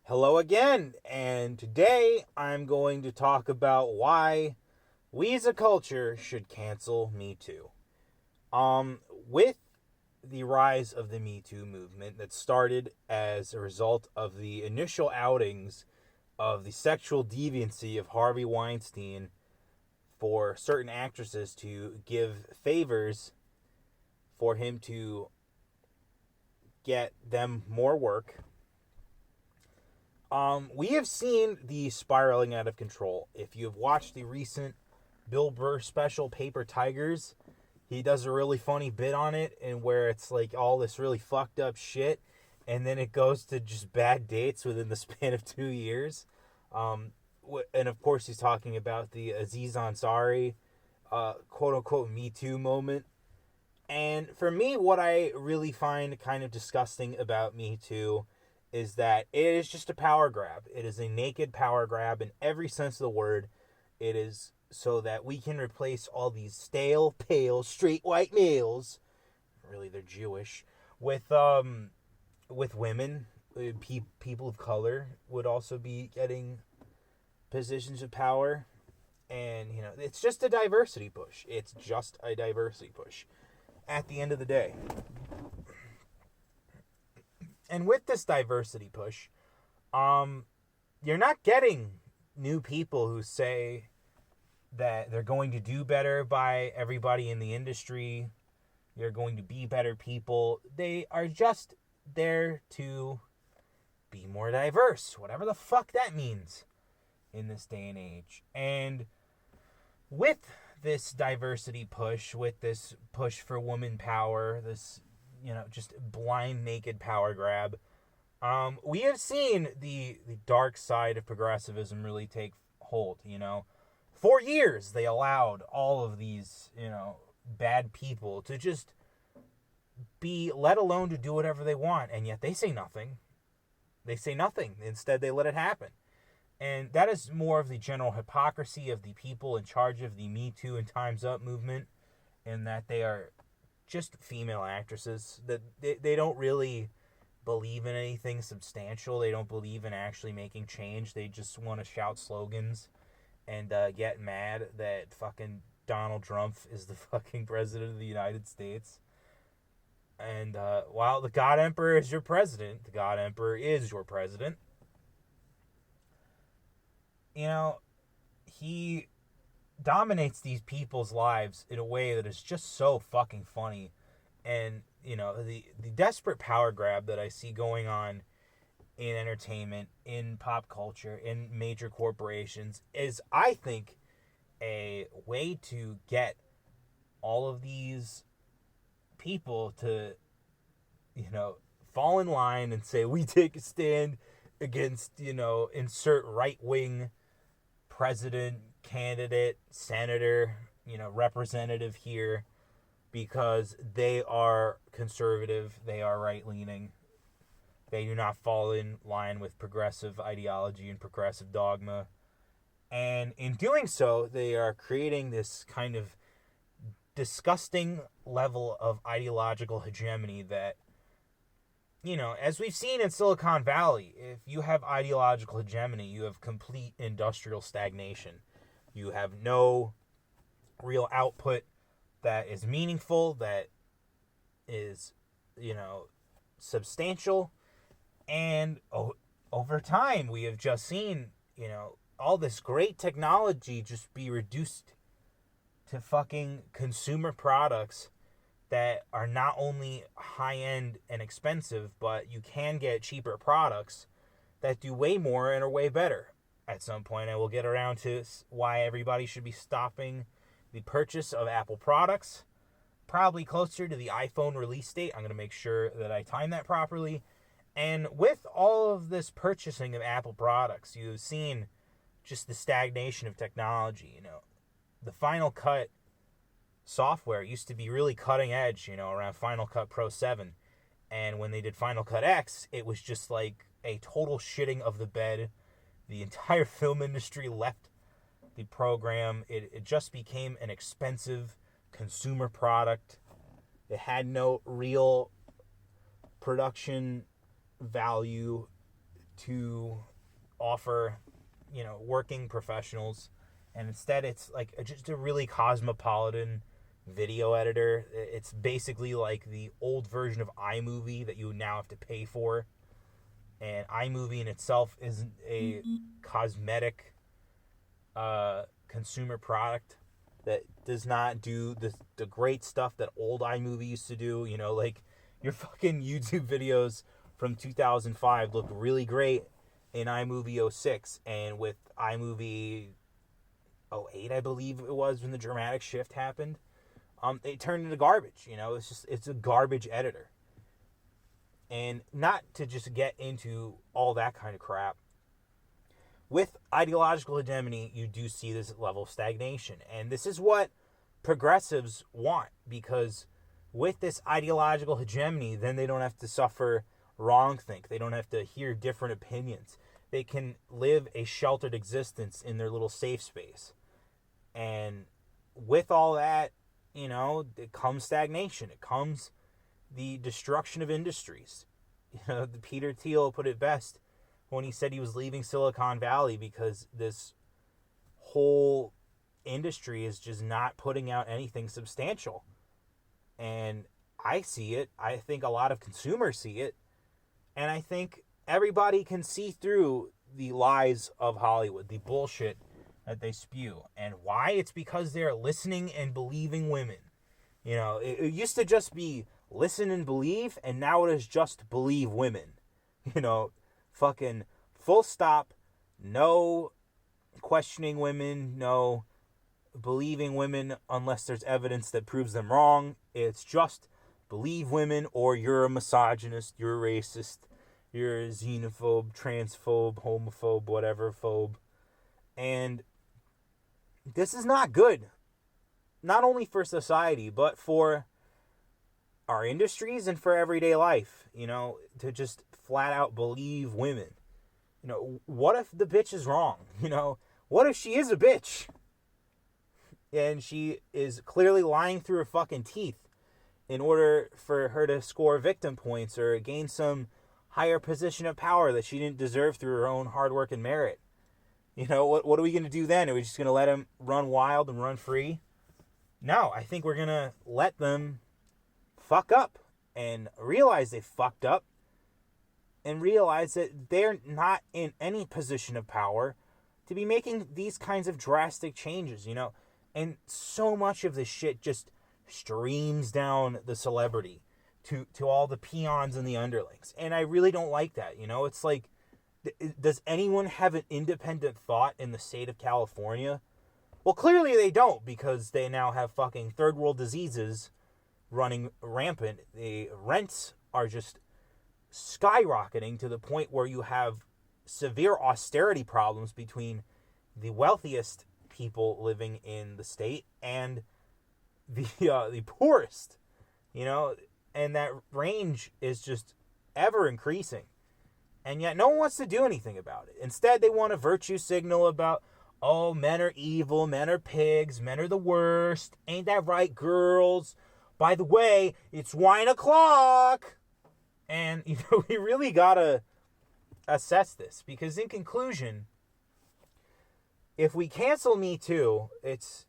Hello again, and today I'm going to talk about why we as a culture should cancel Me Too. With the rise of the Me Too movement that started as a result of the initial outings of the sexual deviancy of Harvey Weinstein for certain actresses to give favors for him to get them more work. We have seen the spiraling out of control. If you have watched the recent Bill Burr special, Paper Tigers, he does a really funny bit on it, and where it's like all this really fucked up shit, and then it goes to just bad dates within the span of 2 years. And of course, he's talking about the Aziz Ansari, quote unquote, Me Too moment. And for me, what I really find kind of disgusting about Me Too is that it is just a power grab. It is a naked power grab in every sense of the word. It is so that we can replace all these stale, pale, straight white males. Really, they're Jewish. With women, people of color would also be getting positions of power. And, it's just a diversity push. It's just a diversity push at the end of the day. And with this diversity push, you're not getting new people who say that they're going to do better by everybody in the industry. You're going to be better people. They are just there to be more diverse, whatever the fuck that means in this day and age. And with this diversity push, with this push for woman power, this just blind naked power grab, we have seen the dark side of progressivism really take hold. For years they allowed all of these bad people to just be let alone to do whatever they want, and yet they say nothing. Instead they let it happen. And that is more of the general hypocrisy of the people in charge of the Me Too and Time's Up movement, in that they are just female actresses, that they don't really believe in anything substantial. They don't believe in actually making change. They just want to shout slogans and get mad that fucking Donald Trump is the fucking president of the United States. And while the God Emperor is your president, the God Emperor is your president. He dominates these people's lives in a way that is just so fucking funny. And the desperate power grab that I see going on in entertainment, in pop culture, in major corporations is, I think, a way to get all of these people to fall in line and say, we take a stand against insert right-wing president, candidate, senator, representative here, because they are conservative, they are right-leaning, they do not fall in line with progressive ideology and progressive dogma. And in doing so, they are creating this kind of disgusting level of ideological hegemony that, as we've seen in Silicon Valley, if you have ideological hegemony, you have complete industrial stagnation. You have no real output that is meaningful, that is, substantial. And over time, we have just seen, all this great technology just be reduced to fucking consumer products that are not only high-end and expensive, but you can get cheaper products that do way more and are way better. At some point, I will get around to why everybody should be stopping the purchase of Apple products, probably closer to the iPhone release date. I'm going to make sure that I time that properly. And with all of this purchasing of Apple products, you've seen just the stagnation of technology. The Final Cut software used to be really cutting edge, around Final Cut Pro 7. And when they did Final Cut X, it was just like a total shitting of the bed. The entire film industry left the program. It just became an expensive consumer product. It had no real production value to offer, working professionals. And instead it's like just a really cosmopolitan video editor. It's basically like the old version of iMovie that you now have to pay for. And iMovie in itself isn't a cosmetic consumer product that does not do the great stuff that old iMovie used to do. Like your fucking YouTube videos from 2005 look really great in iMovie 06, and with iMovie 08, I believe it was, when the dramatic shift happened, it turned into garbage. It's a garbage editor. And not to just get into all that kind of crap, with ideological hegemony, you do see this level of stagnation. And this is what progressives want, because with this ideological hegemony, then they don't have to suffer wrongthink. They don't have to hear different opinions. They can live a sheltered existence in their little safe space. And with all that, it comes stagnation. It comes the destruction of industries. Peter Thiel put it best when he said he was leaving Silicon Valley because this whole industry is just not putting out anything substantial. And I see it. I think a lot of consumers see it. And I think everybody can see through the lies of Hollywood, the bullshit that they spew. And why? It's because they're listening and believing women. It used to just be listen and believe, and now it is just believe women. Fucking full stop. No questioning women, no believing women unless there's evidence that proves them wrong. It's just believe women, or you're a misogynist, you're a racist, you're a xenophobe, transphobe, homophobe, whatever phobe. And this is not good. Not only for society, but for our industries and for everyday life, to just flat out believe women. What if the bitch is wrong? What if she is a bitch? And she is clearly lying through her fucking teeth in order for her to score victim points or gain some higher position of power that she didn't deserve through her own hard work and merit. What are we going to do then? Are we just going to let them run wild and run free? No, I think we're going to let them fuck up and realize they fucked up and realize that they're not in any position of power to be making these kinds of drastic changes, And so much of this shit just streams down the celebrity to all the peons and the underlings. And I really don't like that, It's like, does anyone have an independent thought in the state of California? Well, clearly they don't, because they now have fucking third world diseases running rampant. The rents are just skyrocketing to the point where you have severe austerity problems between the wealthiest people living in the state and the poorest, and that range is just ever increasing. And yet no one wants to do anything about it. Instead, they want a virtue signal about, oh, men are evil, men are pigs, men are the worst. Ain't that right, girls? By the way, it's wine o'clock. And, we really gotta assess this. Because in conclusion, if we cancel Me Too, it's,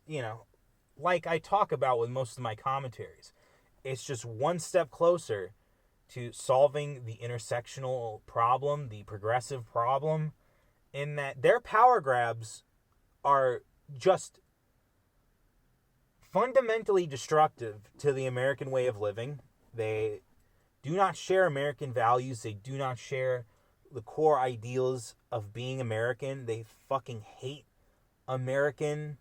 like I talk about with most of my commentaries, it's just one step closer to solving the intersectional problem, the progressive problem, in that their power grabs are just fundamentally destructive to the American way of living. They do not share American values. They do not share the core ideals of being American. They fucking hate American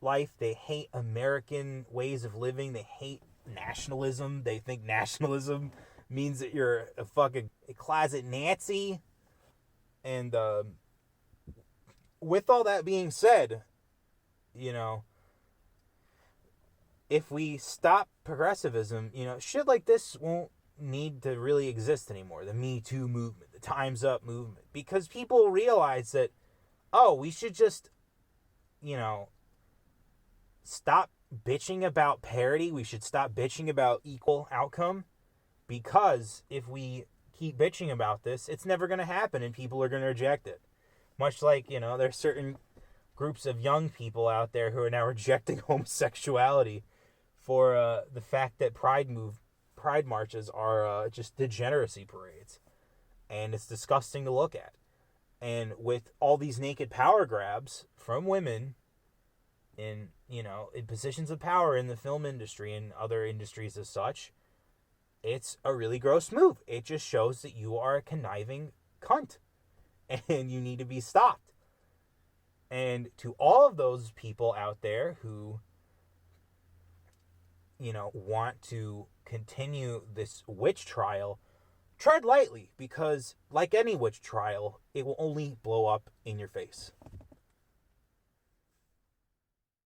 life. They hate American ways of living. They hate nationalism. They think nationalism means that you're a closet Nazi. And with all that being said, if we stop progressivism, shit like this won't need to really exist anymore. The Me Too movement, the Time's Up movement, because people realize that, we should just, stop bitching about parity. We should stop bitching about equal outcome, because if we keep bitching about this, it's never going to happen and people are going to reject it. Much like, there's certain groups of young people out there who are now rejecting homosexuality for the fact that pride marches are just degeneracy parades. And it's disgusting to look at. And with all these naked power grabs from women in positions of power in the film industry and other industries as such, it's a really gross move. It just shows that you are a conniving cunt and you need to be stopped. And to all of those people out there who, want to continue this witch trial, tread lightly, because like any witch trial, it will only blow up in your face.